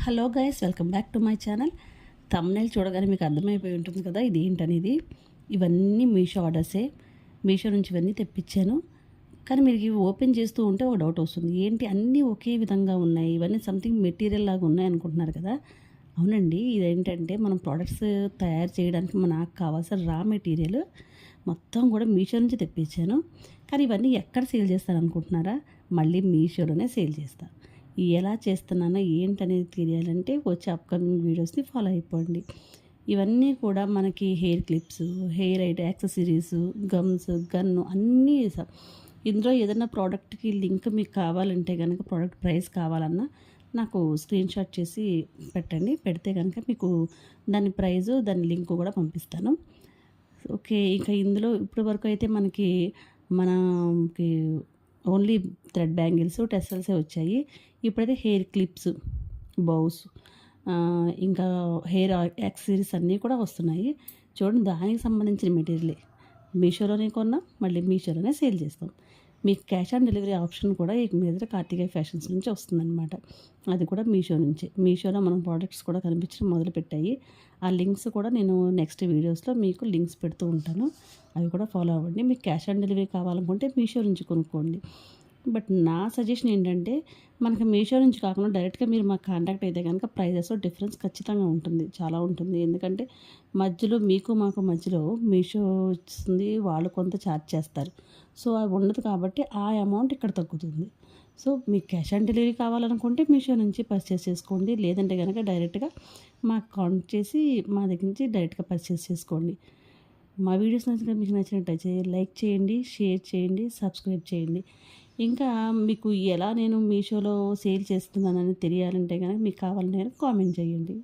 Hello guys, welcome back to my channel. Thumbnail చూడగానే మీకు అర్థమైపోయి ఉంటుంది కదా ఇది ఏంటనేది. ఇవన్నీ మీషో ఆర్డర్సే. మీషో నుంచి ఇవన్నీ తెప్పించాను. కానీ మీరు ఇవి ఓపెన్ చేస్తూ ఉంటే ఒక డౌట్ వస్తుంది, ఏంటి అన్నీ ఒకే విధంగా ఉన్నాయి, ఇవన్నీ సంథింగ్ మెటీరియల్ లాగా ఉన్నాయి అనుకుంటున్నారు కదా. అవునండి, ఇదేంటంటే మనం ప్రోడక్ట్స్ తయారు చేయడానికి నాకు కావాల్సిన రా మెటీరియల్ మొత్తం కూడా మీషో నుంచి తెప్పించాను. కానీ ఇవన్నీ ఎక్కడ సేల్ చేస్తాను అనుకుంటున్నారా? మళ్ళీ మీషోలోనే సేల్ చేస్తాను. ఎలా చేస్తున్నానో ఏంటనేది తెలియాలంటే వచ్చే అప్కమింగ్ వీడియోస్ని ఫాలో అయిపోండి. ఇవన్నీ కూడా మనకి hair clips, hair accessories, gums, గన్ను అన్నీ వేసాం. ఇందులో ఏదైనా ప్రోడక్ట్కి లింక్ మీకు కావాలంటే కనుక, ప్రోడక్ట్ ప్రైస్ కావాలన్నా నాకు స్క్రీన్ షాట్ చేసి పెట్టండి. పెడితే కనుక మీకు దాని ప్రైజు, దాని లింక్ కూడా పంపిస్తాను. ఓకే, ఇంకా ఇందులో ఇప్పటి వరకు అయితే మనకి ఓన్లీ థ్రెడ్ బ్యాంగిల్స్, టెసల్సే వచ్చాయి. ఇప్పుడైతే హెయిర్ క్లిప్స్, బౌస్, ఇంకా హెయిర్ యాక్సెసరీస్ అన్నీ కూడా వస్తున్నాయి. చూడండి, దానికి సంబంధించిన మెటీరియలే మీషోలోనే కొన్నా, మళ్ళీ మీషోలోనే సేల్ చేస్తాం. మీకు క్యాష్ ఆన్ డెలివరీ ఆప్షన్ కూడా ఈ మీద కార్తికేయ ఫ్యాషన్స్ నుంచి వస్తుందన్నమాట. అది కూడా మీషో నుంచే. మీషోలో మనం ప్రోడక్ట్స్ కూడా కనిపించడం మొదలుపెట్టాయి. ఆ లింక్స్ కూడా నేను నెక్స్ట్ వీడియోస్లో మీకు లింక్స్ పెడుతూ ఉంటాను. అవి కూడా ఫాలో అవ్వండి. మీకు క్యాష్ ఆన్ డెలివరీ కావాలనుకుంటే మీషో నుంచి కొనుక్కోండి. బట్ నా సజెషన్ ఏంటంటే, మనకి మీషో నుంచి కాకుండా డైరెక్ట్గా మీరు మాకు కాంటాక్ట్ అయితే కనుక ప్రైజెస్ డిఫరెన్స్ ఖచ్చితంగా ఉంటుంది, చాలా ఉంటుంది. ఎందుకంటే మధ్యలో మాకు మధ్యలో మీషో వస్తుంది, వాళ్ళు కొంత ఛార్జ్ చేస్తారు. సో అవి ఉండదు కాబట్టి ఆ అమౌంట్ ఇక్కడ తగ్గుతుంది. సో మీకు క్యాష్ ఆన్ డెలివరీ కావాలనుకుంటే మీషో నుంచి పర్చేస్ చేసుకోండి. లేదంటే కనుక డైరెక్ట్గా మాకు కాంటాక్ట్ చేసి మా దగ్గర నుంచి డైరెక్ట్గా పర్చేస్ చేసుకోండి. మా వీడియోస్ మీకు నచ్చినట్టయితే లైక్ చేయండి, షేర్ చేయండి, సబ్స్క్రైబ్ చేయండి. ఇంకా మీకు ఎలా నేను మీషోలో సేల్ చేస్తున్నానని తెలియాలంటే కనుక, మీకు కావాలంటే కనుక కామెంట్ చేయండి.